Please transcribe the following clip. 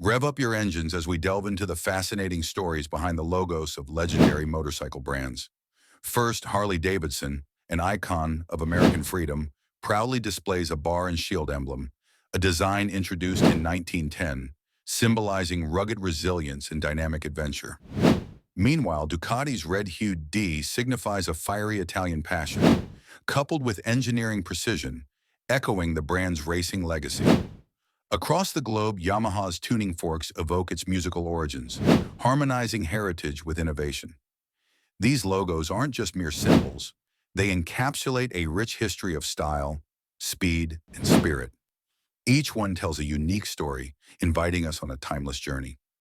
Rev up your engines as we delve into the fascinating stories behind the logos of legendary motorcycle brands. First, Harley-Davidson, an icon of American freedom, proudly displays a bar and shield emblem, a design introduced in 1910, symbolizing rugged resilience and dynamic adventure. Meanwhile, Ducati's red-hued D signifies a fiery Italian passion, coupled with engineering precision, echoing the brand's racing legacy. Across the globe, Yamaha's tuning forks evoke its musical origins, harmonizing heritage with innovation. These logos aren't just mere symbols. They encapsulate a rich history of style, speed, and spirit. Each one tells a unique story, inviting us on a timeless journey.